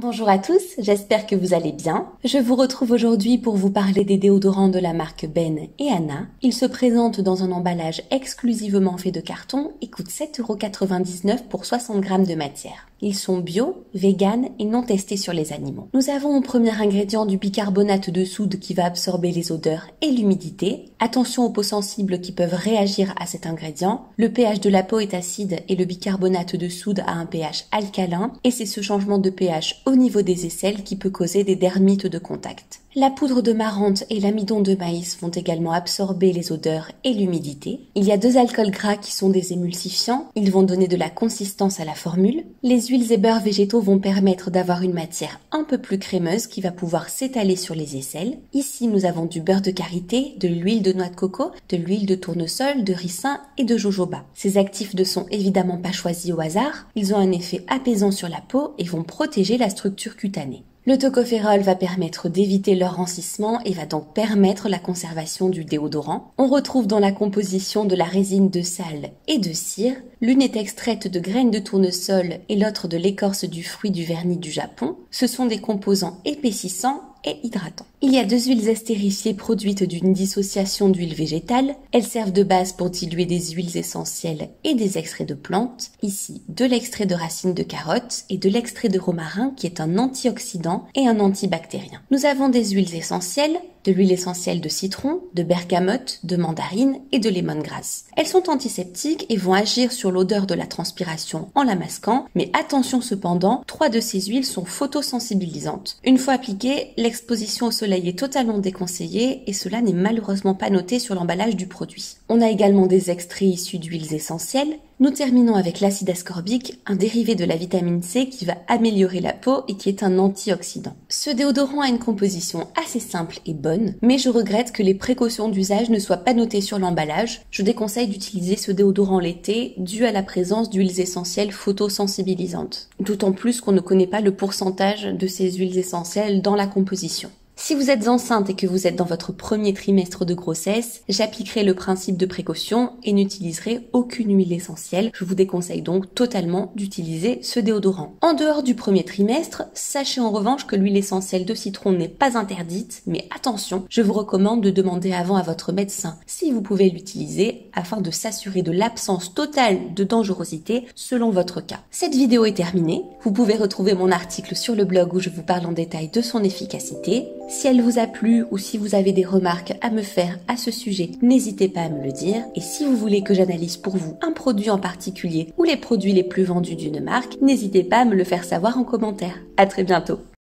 Bonjour à tous, j'espère que vous allez bien. Je vous retrouve aujourd'hui pour vous parler des déodorants de la marque Ben et Anna. Ils se présentent dans un emballage exclusivement fait de carton et coûtent 7,99 € pour 60 grammes de matière. Ils sont bio, vegan et non testés sur les animaux. Nous avons au premier ingrédient du bicarbonate de soude qui va absorber les odeurs et l'humidité. Attention aux peaux sensibles qui peuvent réagir à cet ingrédient. Le pH de la peau est acide et le bicarbonate de soude a un pH alcalin et c'est ce changement de pH au niveau des aisselles qui peut causer des dermites de contact. La poudre de marrante et l'amidon de maïs vont également absorber les odeurs et l'humidité. Il y a 2 alcools gras qui sont des émulsifiants. Ils vont donner de la consistance à la formule. Les huiles et beurres végétaux vont permettre d'avoir une matière un peu plus crémeuse qui va pouvoir s'étaler sur les aisselles. Ici, nous avons du beurre de karité, de l'huile de noix de coco, de l'huile de tournesol, de ricin et de jojoba. Ces actifs ne sont évidemment pas choisis au hasard. Ils ont un effet apaisant sur la peau et vont protéger la structure cutanée. Le tocophérol va permettre d'éviter leur rancissement et va donc permettre la conservation du déodorant. On retrouve dans la composition de la résine de sal et de cire. L'une est extraite de graines de tournesol et l'autre de l'écorce du fruit du vernis du Japon. Ce sont des composants épaississants et hydratants. Il y a 2 huiles estérifiées produites d'une dissociation d'huile végétale. Elles servent de base pour diluer des huiles essentielles et des extraits de plantes. Ici, de l'extrait de racines de carottes et de l'extrait de romarin qui est un antioxydant et un antibactérien. Nous avons des huiles essentielles, de l'huile essentielle de citron, de bergamote, de mandarine et de lemongrass. Elles sont antiseptiques et vont agir sur l'odeur de la transpiration en la masquant, mais attention cependant, 3 de ces huiles sont photosensibilisantes. Une fois appliquées, l'exposition au soleil est totalement déconseillée et cela n'est malheureusement pas noté sur l'emballage du produit. On a également des extraits issus d'huiles essentielles. Nous terminons avec l'acide ascorbique, un dérivé de la vitamine C qui va améliorer la peau et qui est un antioxydant. Ce déodorant a une composition assez simple et bonne, mais je regrette que les précautions d'usage ne soient pas notées sur l'emballage. Je déconseille d'utiliser ce déodorant l'été dû à la présence d'huiles essentielles photosensibilisantes. D'autant plus qu'on ne connaît pas le pourcentage de ces huiles essentielles dans la composition. Si vous êtes enceinte et que vous êtes dans votre premier trimestre de grossesse, j'appliquerai le principe de précaution et n'utiliserai aucune huile essentielle. Je vous déconseille donc totalement d'utiliser ce déodorant. En dehors du premier trimestre, sachez en revanche que l'huile essentielle de citron n'est pas interdite, mais attention, je vous recommande de demander avant à votre médecin si vous pouvez l'utiliser afin de s'assurer de l'absence totale de dangerosité selon votre cas. Cette vidéo est terminée. Vous pouvez retrouver mon article sur le blog où je vous parle en détail de son efficacité. Si elle vous a plu ou si vous avez des remarques à me faire à ce sujet, n'hésitez pas à me le dire. Et si vous voulez que j'analyse pour vous un produit en particulier ou les produits les plus vendus d'une marque, n'hésitez pas à me le faire savoir en commentaire. À très bientôt.